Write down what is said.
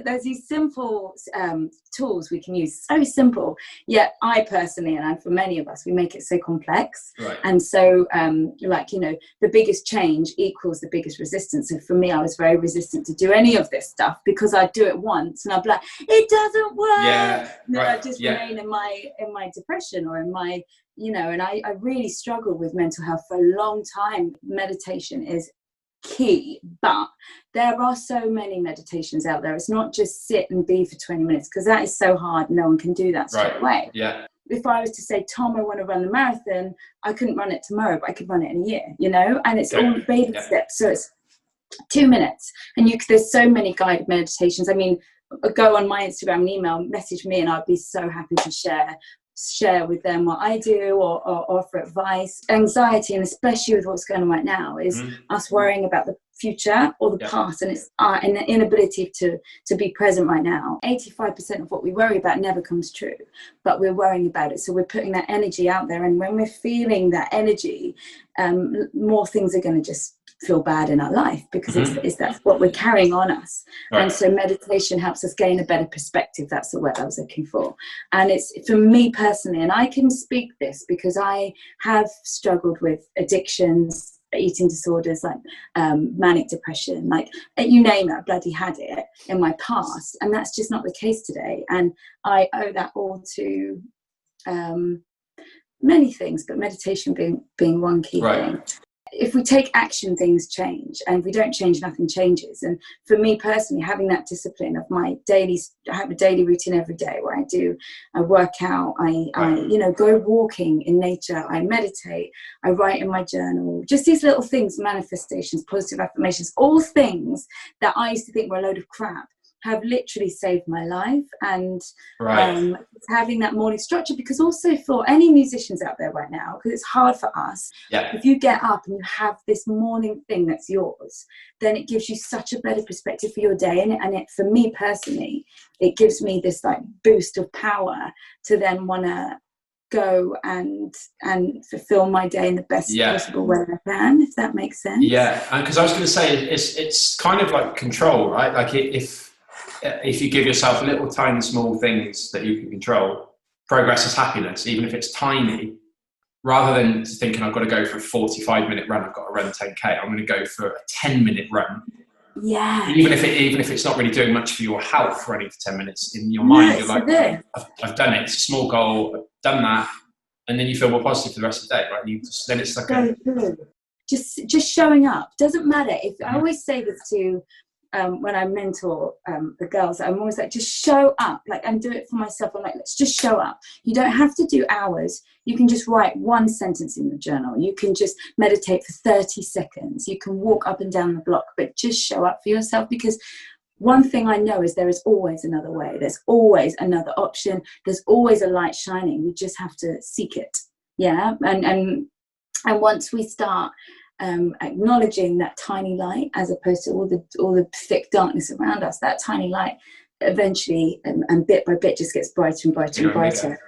there's these simple tools we can use, so simple, yet I personally, and for many of us, we make it so complex. Right. And so like, you know, the biggest change equals the biggest resistance. So for me, I was very resistant to do any of this stuff because I'd do it once and I'd be like, it doesn't work. Yeah. And right. I'd just remain in my depression or in my, you know, and I really struggled with mental health for a long time. Meditation is key, but there are so many meditations out there. It's not just sit and be for 20 minutes because that is so hard. No one can do that straight away. Yeah. If I was to say, Tom, I want to run the marathon, I couldn't run it tomorrow, but I could run it in a year, you know, and it's all baby steps. So it's 2 minutes, and there's so many guided meditations. I mean, go on my Instagram and email, message me, and I'd be so happy to share with them what I do or offer advice. Anxiety, and especially with what's going on right now, is us worrying about the future or the past, and it's our inability to be present right now. 85% of what we worry about never comes true, but we're worrying about it, so we're putting that energy out there, and when we're feeling that energy, more things are going to just feel bad in our life because it's that's what we're carrying on us. Right. And so meditation helps us gain a better perspective. That's the word I was looking for. And it's, for me personally, and I can speak this because I have struggled with addictions, eating disorders, like manic depression, like you name it, I bloody had it in my past, and that's just not the case today. And I owe that all to many things, but meditation being one key thing. If we take action, things change, and if we don't change, nothing changes. And for me personally, having that discipline of I have a daily routine every day where I work out, I go walking in nature, I meditate, I write in my journal, just these little things, manifestations, positive affirmations, all things that I used to think were a load of crap, have literally saved my life. And having that morning structure, because also for any musicians out there right now, because it's hard for us, if you get up and you have this morning thing that's yours, then it gives you such a better perspective for your day. And it for me personally, it gives me this like boost of power to then want to go and fulfill my day in the best possible way I can, if that makes sense. Because I was going to say, it's kind of like control, right? Like if you give yourself little tiny small things that you can control, progress is happiness, even if it's tiny. Rather than thinking I've got to go for a 45-minute run, I've got to run 10K, I'm going to go for a 10-minute run. Yeah. Even if it's not really doing much for your health, running for 10 minutes, in your mind you're like, I've done it. It's a small goal. I've done that, and then you feel more positive for the rest of the day, right? Then it's like just showing up. Doesn't matter. I always say this to when I mentor the girls, I'm always like, just show up, and do it for myself. I'm like, let's just show up. You don't have to do hours. You can just write one sentence in your journal. You can just meditate for 30 seconds. You can walk up and down the block, but just show up for yourself, because one thing I know is there is always another way. There's always another option. There's always a light shining. We just have to seek it. Yeah. And once we start acknowledging that tiny light, as opposed to all the thick darkness around us, that tiny light eventually and bit by bit just gets brighter and brighter and brighter.